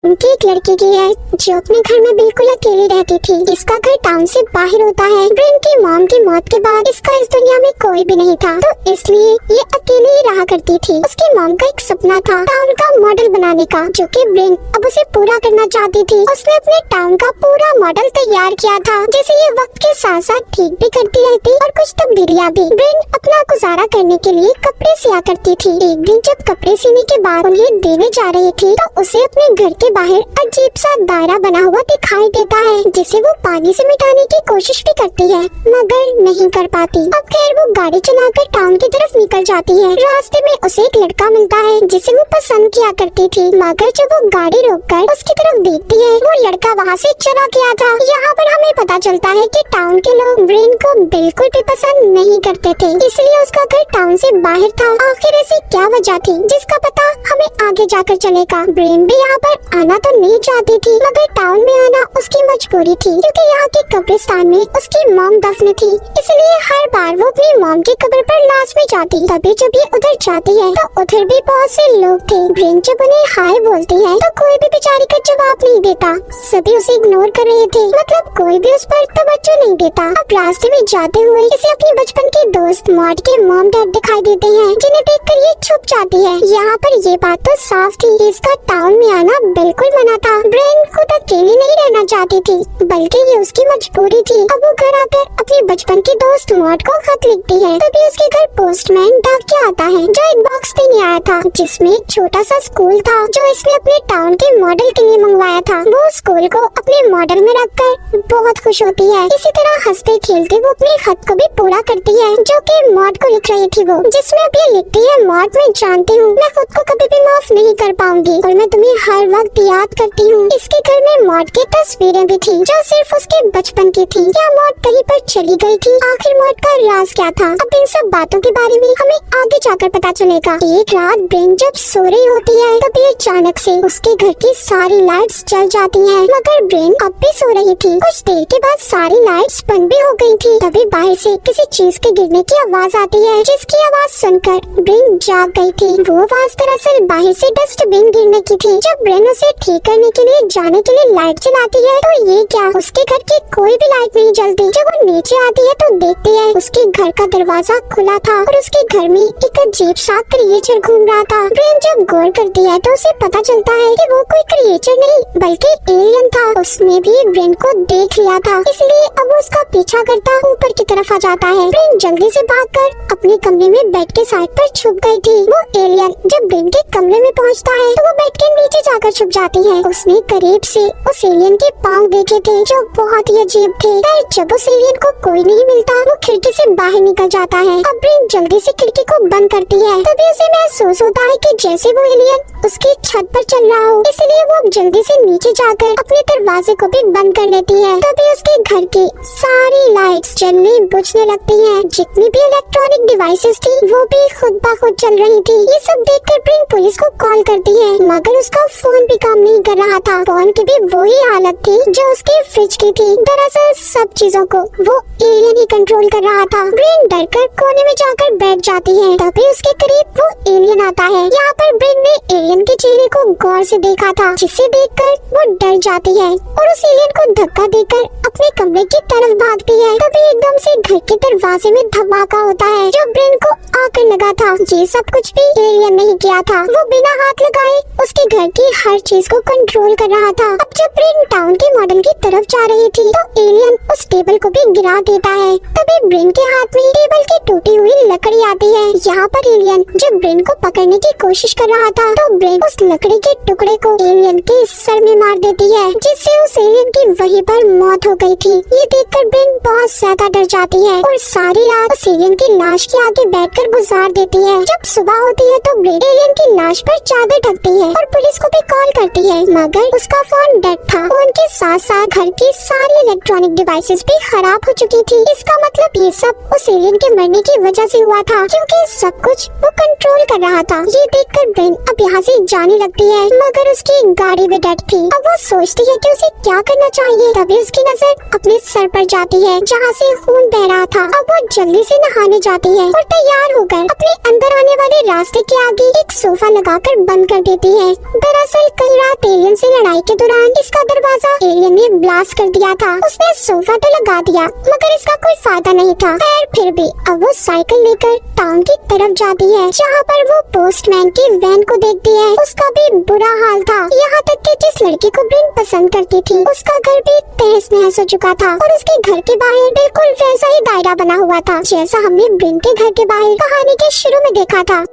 उनकी एक लड़की की है जो अपने घर में बिल्कुल अकेली रहती थी। इसका घर टाउन से बाहर होता है। ब्रेन की मॉम की मौत के बाद इसका इस दुनिया में कोई भी नहीं था, तो इसलिए ये अकेली ही रहा करती थी। उसकी मॉम का एक सपना था टाउन का मॉडल बनाने का, जो कि ब्रेन अब उसे पूरा करना चाहती थी। उसने अपने टाउन का पूरा मॉडल तैयार किया था, जिसे ये वक्त के साथ साथ ठीक भी करती रहती और कुछ तब्दीलियां भी। ब्रेन अपना गुजारा करने के लिए कपड़े सिया करती थी। एक दिन जब कपड़े सीने के बाद उन्हें देने जा रही थी, तो उसे अपने घर के बाहर अजीब सा दायरा बना हुआ दिखाई देता है, जिसे वो पानी से मिटाने की कोशिश भी करती है, मगर नहीं कर पाती। अब खैर वो गाड़ी चलाकर टाउन की तरफ निकल जाती है। रास्ते में उसे एक लड़का मिलता है जिसे वो पसंद किया करती थी, मगर जब वो गाड़ी रोककर उसकी तरफ देखती है, वो लड़का वहाँ से चला गया था। यहाँ पर हमें पता चलता है कि टाउन के लोग ब्रेन को बिल्कुल भी पसंद नहीं करते थे, इसलिए उसका घर टाउन से बाहर था। आखिर ऐसी क्या वजह थी जिसका पता हमें आगे जाकर चलेगा। ब्रेन भी यहाँ पर आना तो नहीं चाहती थी, मगर टाउन में आना उसकी मजबूरी थी, क्योंकि यहाँ के कब्रिस्तान में उसकी मॉम दफन थी। इसलिए हर बार वो अपनी मॉम की कब्र पर लाश में जाती। तभी जब ये उधर जाती है तो उधर भी बहुत से लोग थे। ब्रेन जब उन्हें हाय बोलती है तो कोई भी बेचारी का जवाब नहीं देता, सभी उसे इग्नोर कर रहे थे, मतलब कोई भी उस पर तवज्जो नहीं देता। अब रास्ते में जाते हुए इसे अपनी बचपन के दोस्त मॉड के मॉम डैड दिखाई देते हैं, जिन्हें देखकर ये छुप जाती है। यहाँ पर ये बात तो साफ थी कि इसका टाउन में आना बिल्कुल मना था। ब्रेन खुद अकेली नहीं रहना चाहती थी, बल्कि ये उसकी मजबूरी थी। अब वो घर आकर अपने बचपन के दोस्त मॉड को खत लिखती है। तभी उसके घर पोस्टमैन डाकिया आता है, जो एक बॉक्स देने आया था, जिसमें एक छोटा सा स्कूल था जो इसने अपने टाउन के मॉडल के लिए मंगवाया था। वो स्कूल को अपने मॉडल में रखकर बहुत खुश होती है। इसी तरह हंसते खेलते वो अपने खत को भी पूरा करती है, जो कि मॉड को लिख रही थी वो, जिसमें अब ये लिखती है, मॉड मैं जानती हूँ मैं खुद को कभी भी माफ नहीं कर पाऊंगी और मैं तुम्हें हर वक्त याद करती हूँ। इसके घर में मॉड की तस्वीरें भी थी, जो सिर्फ उसके बचपन की थी। क्या मॉड कहीं पर चली गई थी? आखिर मॉड का राज क्या था? अब इन सब बातों के बारे में हमें आगे जाकर पता चलेगा। एक रात ब्रेन जब सो रही होती है, तभी अचानक से उसके घर की सारी लाइट्स जल जाती हैं, मगर ब्रेन अब भी सो रही थी। कुछ देर के बाद सारी लाइट्स बंद भी हो गई थी। तभी बाहर से किसी चीज के गिरने की आवाज आती है, जिसकी आवाज सुनकर ब्रेन जाग गई थी। वो आवाज दरअसल बाहर से डस्टबिन गिरने की थी। जब ब्रेन उसे ठीक करने के लिए जाने के लिए लाइट जलाती है, तो ये क्या, उसके घर की कोई भी लाइट नहीं जलती। जब वो नीचे आती है तो देखती है उसके घर का दरवाजा खुला था और उसके घर में एक अजीब सा क्रिएचर घूम रहा था। ब्रेन जब गौर करती है तो उसे पता चलता है कि वो कोई क्रिएचर नहीं बल्कि एलियन था। उसने भी ब्रेन को देख लिया था, इसलिए अब वो उसका पीछा करता ऊपर की तरफ आ जाता है। ब्रेन जल्दी से भागकर अपने कमरे में बेड के साइड पर छुप गई थी। वो एलियन जब ब्रेन के कमरे में पहुंचता है तो वो बेड के नीचे जाकर छुप जाती है। उसने करीब से उस एलियन के पाँव देखे थे, जो बहुत ही अजीब थे। जब उस एलियन को कोई नहीं मिलता, वो खिड़की से बाहर निकल जाता है। अब ब्रेन जल्दी से खिड़की को बंद करती है। तभी उसे महसूस होता है कि जैसे वो एलियन उसकी छत पर चल रहा हो, इसलिए वो जल्दी से नीचे जाकर अपने दरवाजे को भी बंद कर लेती है। तभी उसके घर की सारी लाइट्स जलने बुझने लगती हैं। जितनी भी इलेक्ट्रॉनिक डिवाइसेस थी वो भी खुद ब खुद चल रही थी। ये सब देखकर ब्रेन पुलिस को कॉल करती है, मगर उसका फोन भी काम नहीं कर रहा था। फोन की भी वही हालत थी जो उसके फ्रिज की थी। दरअसल सब चीजों को वो एलियन ही कंट्रोल कर रहा था। ब्रेन डरकर कोने में जाकर बैठ जाती है। तभी उसके करीब वो एलियन आता है। यहाँ पर ब्रेन ने एलियन के चेहरे को गौर से देखा था, जिसे देखकर वो डर जाती है और उस एलियन को धक्का देकर अपने कमरे की तरफ भागती है। तभी एकदम से घर के दरवाजे में धमाका होता है, जो ब्रेन को आकर लगा था। ये सब कुछ भी एलियन नहीं किया था, वो बिना हाथ लगाए उसके घर की हर चीज को कंट्रोल कर रहा था। अब जब ब्रेन टाउन के मॉडल की तरफ जा रही थी तो एलियन उस टेबल को भी गिरा देता है। तभी ब्रेन के हाथ में टेबल की टूटी हुई लकड़ी आती है। यहाँ पर एलियन जब ब्रेन को पकड़ने की कोशिश कर रहा था तो ब्रेन उस लकड़ी के टुकड़े को एलियन के सर में मार देती है, जिससे उस एलियन की वहीं पर मौत हो गई थी। ये देखकर ब्रेन बहुत ज्यादा डर जाती है और सारी रात उस एलियन की लाश के आगे बैठकर गुजार देती है। जब सुबह होती है तो ब्रेन एलियन की लाश पर चादर ढकती है और पुलिस को भी कॉल करती है, मगर उसका फोन डेड था। फोन के साथ साथ घर की सारी इलेक्ट्रॉनिक डिवाइसेस भी खराब हो चुकी थी। इसका मतलब ये सब उस एलियन के मरने की वजह से हुआ था, क्योंकि सब कुछ वो कंट्रोल कर रहा था। ये देखकर ब्रेन अब यहाँ से जाने लगती है, मगर उसकी गाड़ी में डेड थी। अब वो सोचती है कि उसे क्या करना चाहिए। तभी उसकी नजर अपने सर पर जाती है जहाँ से खून बह रहा था। अब वो जल्दी से नहाने जाती है और तैयार होकर अपने अंदर आने वाले रास्ते के आगे एक सोफा लगाकर बंद कर देती है। दरअसल कल रात एलियन से लड़ाई के दौरान इसका दरवाजा एलियन ने ब्लास्ट कर दिया था। उसने सोफा तो लगा दिया मगर इसका कोई फायदा नहीं था। फिर भी अब वो साइकिल लेकर टाउन की तरफ जाती है जहाँ पर वो पोस्टमैन की वैन को देखती है। उसका भी बुरा हाल था। यहाँ तक कि जिस लड़की को ब्रिन पसंद करती थी उसका घर भी तहस नहस हो चुका था और उसके घर के बाहर बिल्कुल वैसा ही दायरा बना हुआ था जैसा हमने ब्रिन के घर के बाहर कहानी के शुरू में देखा था।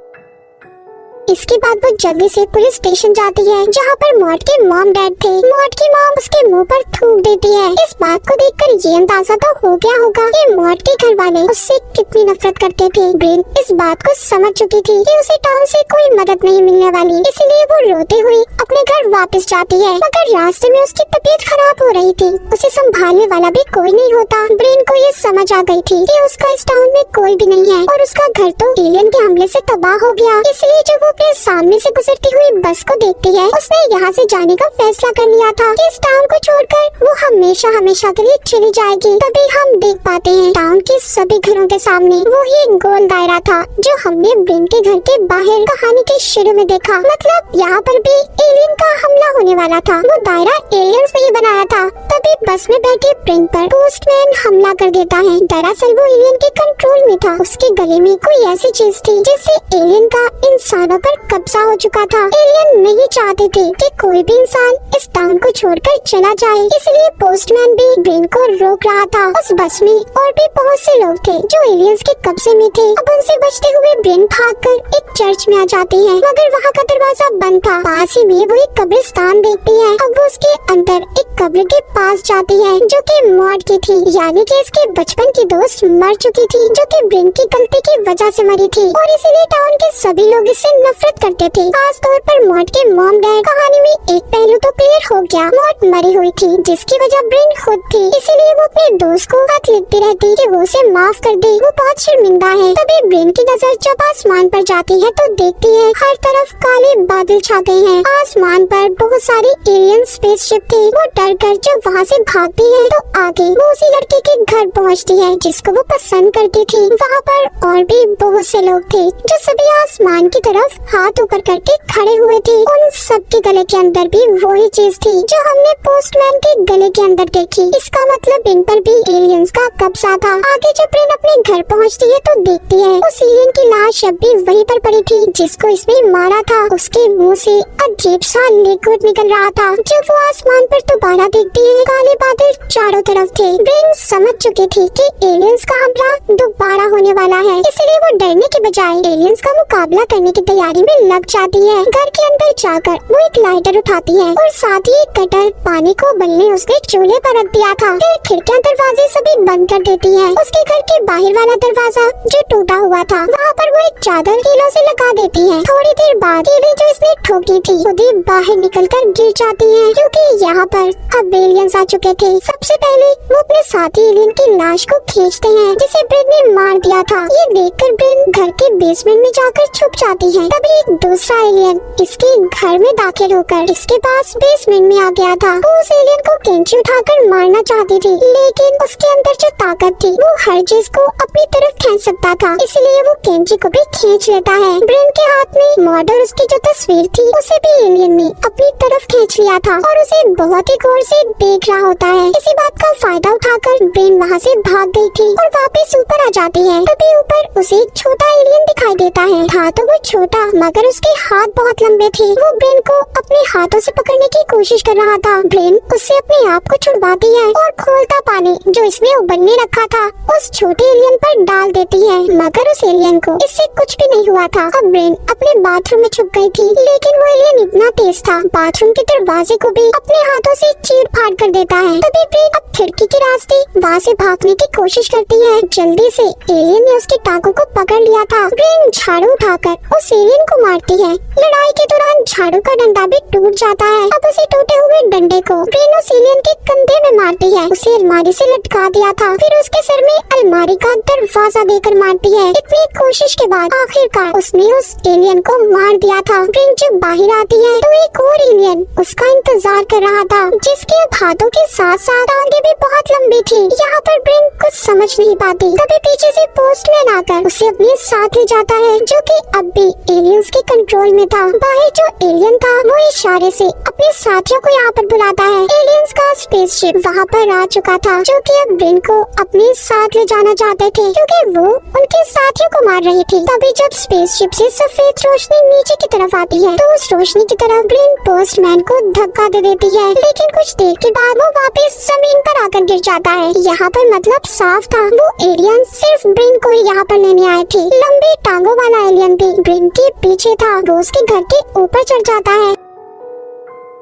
इसके बाद वो जल्दी से पुलिस स्टेशन जाती है जहाँ पर मॉड के मॉम डैड थे। मॉड की मॉम उसके मुंह पर थूक देती है। इस बात को देखकर ये अंदाजा तो हो गया होगा कि मॉड के घर वाले उससे कितनी नफरत करते थे। ब्रेन इस बात को समझ चुकी थी कि उसे टाउन से कोई मदद नहीं मिलने वाली, इसलिए वो रोते हुए अपने घर वापस जाती है। मगर रास्ते में उसकी तबीयत खराब हो रही थी। उसे संभालने वाला भी कोई नहीं होता। ब्रेन को ये समझ आ गई थी कि उसका इस टाउन में कोई भी नहीं है और उसका घर तो एलियन के हमले से तबाह हो गया। इसलिए जब वो अपने सामने से गुजरती हुई बस को देखती है उसने यहाँ से जाने का फैसला कर लिया था कि इस टाउन को छोड़कर वो हमेशा हमेशा के लिए चली जाएगी। तभी हम देख पाते हैं टाउन के सभी घरों के सामने वो ही गोल दायरा था जो हमने ब्रेन के घर के बाहर कहानी के शुरू में देखा। मतलब यहाँ पर भी एलियन का हमला होने वाला था। वो दायरा एलियंस ने ही बनाया था। तभी बस में बैठे ब्रेन पर पोस्टमैन हमला कर देता है। दरअसल वो एलियन के कंट्रोल में था। उसके गले में कोई ऐसी चीज थी जिससे एलियन का इंसानों पर कब्जा हो चुका था। एलियन नहीं चाहते थे कि कोई भी इंसान इस टाउन को छोड़कर चला जाए, इसलिए पोस्टमैन भी ब्रेन को रोक रहा था। उस बस में और भी बहुत से लोग थे जो एलियंस के कब्जे में थे। अब उनसे बचते हुए ब्रेन भागकर एक चर्च में आ जाती है मगर वहाँ का दरवाजा बंद था। पास ही में वो एक कब्रिस्तान देखती है। अब वो उसके अंदर एक कब्र के पास जाती है जो कि मॉड की थी, यानी कि इसके बचपन की दोस्त मर चुकी थी जो कि ब्रेन की गलती की वजह से मरी थी और इसीलिए टाउन के सभी लोग इससे नफरत करते थे। खास तौर पर मॉड के मॉम डैड। कहानी में एक पहलू तो क्लियर हो गया, मॉड मरी हुई थी जिसकी वजह ब्रेन खुद थी, इसीलिए वो अपने दोस्त को खत लिखती रहती कि वो उसे माफ कर दे। वो बहुत शर्मिंदा है। तभी ब्रेन की नजर जब आसमान पर जाती है तो देखती है हर तरफ काले बादल छा गए हैं। आसमान पर बहुत सारी एलियन स्पेसशिप थी। वो डर कर जब वहाँ से भागती है तो आगे वो उसी लड़के के घर पहुँचती है जिसको वो पसंद करती थी। वहाँ पर और भी बहुत से लोग थे जो सभी आसमान की तरफ हाथ ऊपर करके खड़े हुए थे। उन सबके गले के अंदर भी वही चीज थी जो हमने पोस्टमैन के गले के अंदर देखी। इसका मतलब इन पर भी एलियंस का कब्जा था। आगे जब ब्रेन अपने घर पहुंचती है तो देखती है उस एलियन की लाश अब भी वहीं पर पड़ी थी जिसको इसने मारा था। उसके मुंह से अजीब सा लिक्विड निकल रहा था। जब वो आसमान पर दोबारा देखती है काले बादल चारों तरफ थे। ब्रेन समझ चुकी थी कि एलियंस का हमला दोबारा होने वाला है, इसलिए वो डरने के बजाय एलियंस का मुकाबला करने की तैयारी में लग जाती है। घर के अंदर जाकर वो एक लाइटर उठाती है और साथ ही एक कटर पानी को उबलने उसने चूल्हे पर रख दिया था। फिर खिड़कियां दरवाजे सभी बंद कर देती है। उसके घर के बाहर वाला दरवाजा जो टूटा हुआ था वहाँ पर वो एक चादर कीलों से लगा देती है। थोड़ी देर बाद कीलें जो इसने ठोकी थी खुद ही बाहर निकलकर गिर जाती है क्योंकि यहाँ पर अब एलियंस आ चुके थे। सबसे पहले वो अपने साथी एलियन की लाश को खींचते हैं जिसे ब्रेन ने मार दिया था। ये देखकर ब्रेन घर के बेसमेंट में जाकर छुप जाती है। तभी एक दूसरा एलियन इसके घर में दाखिल होकर इसके पास बेसमेंट में आ गया था। वो उस एलियन को कैंची उठाकर मारना चाहती थी लेकिन उसके अंदर जो ताकत थी वो हर चीज को अपनी तरफ खींच सकता था, इसलिए वो कैंची को भी खींच लेता है। ब्रेन के हाथ में मॉड और उसकी जो तस्वीर थी उसे भी एलियन ने अपनी तरफ खींच लिया था और उसे बहुत ही गौर से देख रहा होता है। इसी बात का फायदा उठाकर ब्रेन वहाँ से भाग गई थी और वापस ऊपर आ जाती है। तभी ऊपर उसे एक छोटा एलियन दिखाई देता है। था तो वो छोटा मगर उसके हाथ बहुत लंबे थे। वो ब्रेन को अपने हाथों से पकड़ने की कोशिश कर रहा था। ब्रेन उससे अपने आप को छुड़वाती है और खोलता पानी जो इसने उबलने रखा था उस छोटे एलियन पर डाल देती है, मगर उस एलियन को इससे कुछ भी नहीं हुआ था। अब ब्रेन अपने बाथरूम में छुप गई थी लेकिन वो एलियन इतना तेज था बाथरूम के दरवाजे को भी अपने हाथों से चीर फाड़ कर देता है। तभी ब्रेन अब खिड़की के रास्ते वहाँ से भागने की कोशिश करती है। जल्दी से एलियन ने उसकी टांगों को पकड़ लिया था। ब्रेन झाड़ू उठाकर उस एलियन को मारती है। लड़ाई के दौरान झाड़ू का डंडा भी टूट जाता है। अब उसे टूटे हुए डंडे को ब्रेन उस एलियन के कंधे में मारती है। उसे अलमारी से लटका दिया था। फिर उसके सर में अलमारी का दरवाजा देकर मारती है। इतनी कोशिश के बाद आखिरकार उसने उस एलियन को मार दिया था। ब्रेन जब बाहर आती है तो एक और एलियन एलियन उसका इंतजार कर रहा था, जिसके हाथों के साथ साथ टांगे भी बहुत लंबी थी। यहाँ पर ब्रेन कुछ समझ नहीं पाती, तभी पीछे से पोस्टमैन आकर उसे अपने साथ ले जाता है, जो कि अब भी एलियंस के कंट्रोल में था। बाहर जो एलियन था वो इशारे से अपने साथियों को यहाँ पर बुलाता है। एलियंस का स्पेसशिप वहाँ पर आ चुका था, जो कि अब ब्रेन को अपने साथ ले जाना चाहते थे, क्योंकि वो उनके साथियों को मार रही थी। तभी जब स्पेसशिप से सफेद रोशनी नीचे की तरफ आती है, तो उस रोशनी की तरफ ब्रेन पोस्टमैन को धक्का दे देती है, लेकिन कुछ देर के बाद वो वापस जमीन पर आकर गिर जाता है। यहाँ पर मतलब साफ था, वो एलियन सिर्फ ब्रेन को ही यहाँ पर लेने आए थे। लंबी टांगों वाला एलियन भी ब्रेन के पीछे था, वो उसके घर के ऊपर चढ़ जाता है।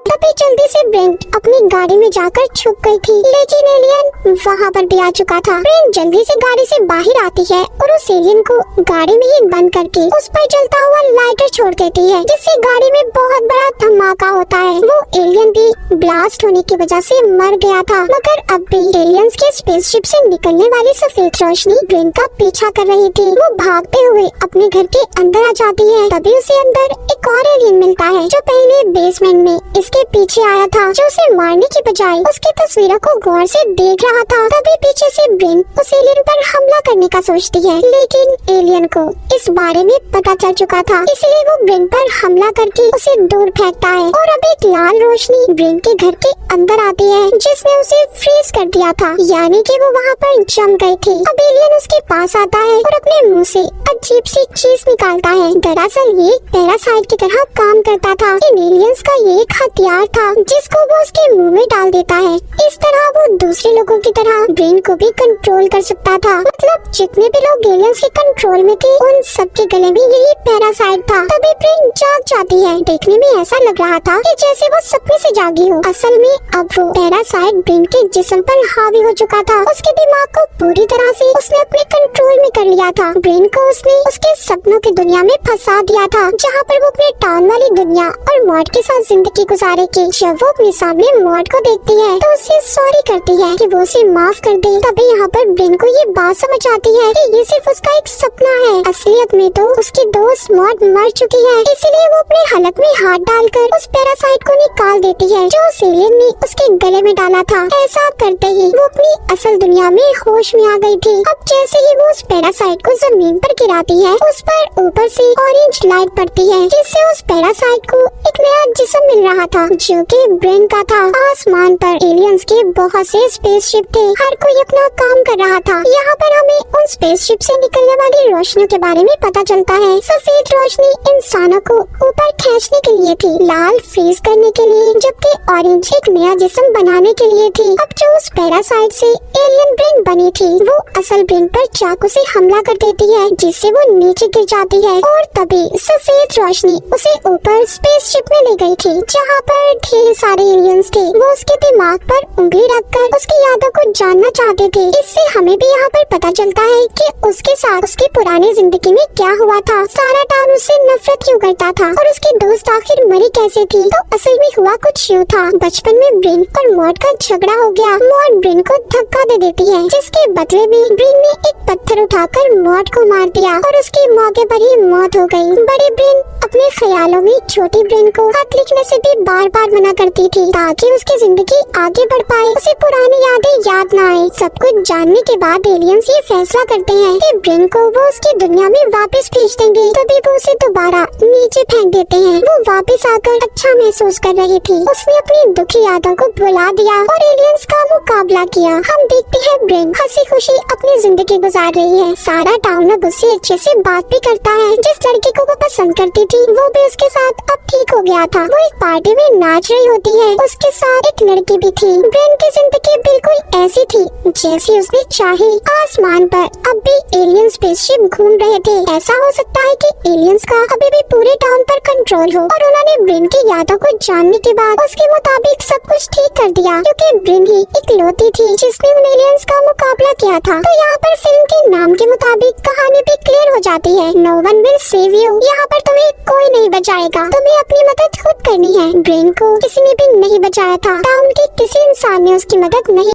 तभी जल्दी से ब्रेन अपनी गाड़ी में जाकर छुप गई थी, लेकिन एलियन वहाँ पर भी आ चुका था। ब्रेन जल्दी से गाड़ी से बाहर आती है और उस एलियन को गाड़ी में ही बंद करके उस पर जलता हुआ लाइटर छोड़ देती है, जिससे गाड़ी में बहुत बड़ा धमाका होता है। वो एलियन भी ब्लास्ट होने की वजह से मर गया था, मगर अब भी एलियंस के स्पेसशिप से निकलने वाली सफेद रोशनी ब्रेन का पीछा कर रही थी। वो भागते हुए अपने घर के अंदर आ जाती है। तभी उसे अंदर एक और एलियन मिलता है, जो पहले बेसमेंट में इसके पीछे आया था, जो उसे मारने की बजाय उसकी तस्वीरों को गौर से देख रहा था। तभी पीछे से ब्रेन उस एलियन पर हमला करने का सोचती है, लेकिन एलियन को इस बारे में पता चल चुका था, इसलिए वो ब्रेन पर हमला करके उसे दूर फेंकता है। और अब एक लाल रोशनी ब्रेन के घर के अंदर आती है, जिसने उसे फ्रीज कर दिया था, यानी कि वो वहाँ पर जम गए थे। अब एलियन उसके पास आता है और अपने मुंह से अजीब सी चीज निकालता है। दरअसल ये पैरासाइट की तरह काम करता था। इन एलियंस का ये एक हथियार था, जिसको वो उसके मुंह में डाल देता है। इस तरह वो दूसरे लोगों की तरह ब्रेन को भी कंट्रोल कर सकता था। मतलब जितने भी लोग एलियंस के कंट्रोल में थे, उन सबके गले में यही पैरासाइट था। तभी ब्रेन जाग जाती है। देखने में ऐसा लग रहा था कि जैसे वो सपने से जागी हो। असल में अब वो पैरासाइट ब्रेन के जिस्म पर हावी हो चुका था। उसके दिमाग को पूरी तरह से उसने अपने कंट्रोल में कर लिया था। ब्रेन को उसने उसके सपनों की दुनिया में फंसा दिया था, जहाँ पर वो अपने टाउन वाली दुनिया और मॉड के साथ जिंदगी गुजारेगी। जब वो अपने सामने मॉड को देखती है, तो उसे सॉरी करती है कि वो उसे माफ कर दे। तभी यहाँ पर ब्रेन को ये बात समझ आती है कि ये सिर्फ उसका एक सपना है। असलियत में तो उसकी दोस्त मॉड मर चुकी है, इसलिए वो अपने हलक में हाथ डालकर उस पैरासाइट को निकाल देती है, जो उस एलियन ने उसके गले में डाला था। ऐसा करते ही वो अपनी असल दुनिया में होश में आ गई थी। अब जैसे ही वो उस पैरासाइट को जमीन पर गिराती है, उस पर ऊपर से ऑरेंज लाइट पड़ती है, जिससे उस पैरासाइट को एक नया जिस्म मिल रहा था, जो कि ब्रेन का था। आसमान पर एलियंस के बहुत से स्पेसशिप थे, हर कोई अपना काम कर रहा था। यहाँ पर हमें उन स्पेसशिप से निकलने वाली रोशनी के बारे में पता चलता है। सफेद रोशनी इंसानों को ऊपर खींचने के लिए थी, लाल फ्रीज करने के लिए, जबकि ऑरेंज एक नया जिस्म बनाने के लिए थी। अब जो उस पैरासाइट से एलियन ब्रेन बनी थी, वो असल ब्रेन पर चाकू से हमला कर देती है, जिससे वो नीचे गिर जाती है। और तभी सफेद रोशनी उसे ऊपर स्पेसशिप में ले गई थी, जहाँ पर ढेर सारे एलियंस थे। वो उसके दिमाग पर उंगली रखकर उसकी यादों को जानना चाहते थे। इससे हमें भी यहाँ पर पता चलता है कि उसके साथ उसकी पुरानी जिंदगी में क्या हुआ था, सारा टाउन उससे नफरत क्यों करता था, और उसकी दोस्त आखिर मरी कैसे थी। तो असल में हुआ कुछ यूँ था, बचपन में ब्रेन और मॉड का झगड़ा हो गया। मॉड ब्रेन को धक्का दे देती है, जिसके बदले में ब्रेन ने एक पत्थर उठाकर मॉड को मार दिया और उसकी मौके पर ही मौत हो गई। बड़ी ब्रेन अपने ख्यालों में छोटी ब्रेन को खत लिखने से भी बार बार मना करती थी, ताकि उसकी जिंदगी आगे बढ़ पाए, उसे पुरानी यादें याद न आए। सब कुछ जानने के बाद एलियंस ये फैसला करते हैं कि ब्रेन को वो उसकी दुनिया में वापस भेज देंगे। तभी वो उसे दोबारा नीचे फेंक देते हैं। वो वापस आकर अच्छा महसूस कर रही थी, उसने अपनी दुखी यादों को भुला दिया और एलियंस का मुकाबला किया। हम देखते हैं ब्रेन हंसी खुशी अपनी जिंदगी गुजार रही है। सारा टाउन अब उससे अच्छे से बात भी करता है। जिस लड़की को वो पसंद करती थी, वो भी उसके साथ अब ठीक हो गया था। वो एक पार्टी में नाच रही होती है, उसके साथ एक लड़की भी थी। ब्रेन की जिंदगी बिल्कुल ऐसी थी जैसी उसने चाही। आसमान पर अब भी एलियन स्पेसशिप घूम रहे थे। ऐसा हो सकता है कि एलियंस का अभी भी पूरे टाउन पर कंट्रोल हो और उन्होंने ब्रेन की यादों को जानने के बाद उसके मुताबिक सब कुछ ठीक कर दिया, क्योंकि ब्रेन ही इकलौती थी जिसने उन एलियंस का मुकाबला किया था। तो यहाँ पर फिल्म के नाम के मुताबिक कहानी भी क्लियर हो जाती है, no one will save you. यहाँ पर तुम्हें कोई नहीं बचाएगा, तुम्हें अपनी मदद खुद करनी है। ब्रेन को किसी ने भी नहीं बचाया था, टाउन के किसी इंसान ने उसकी मदद नहीं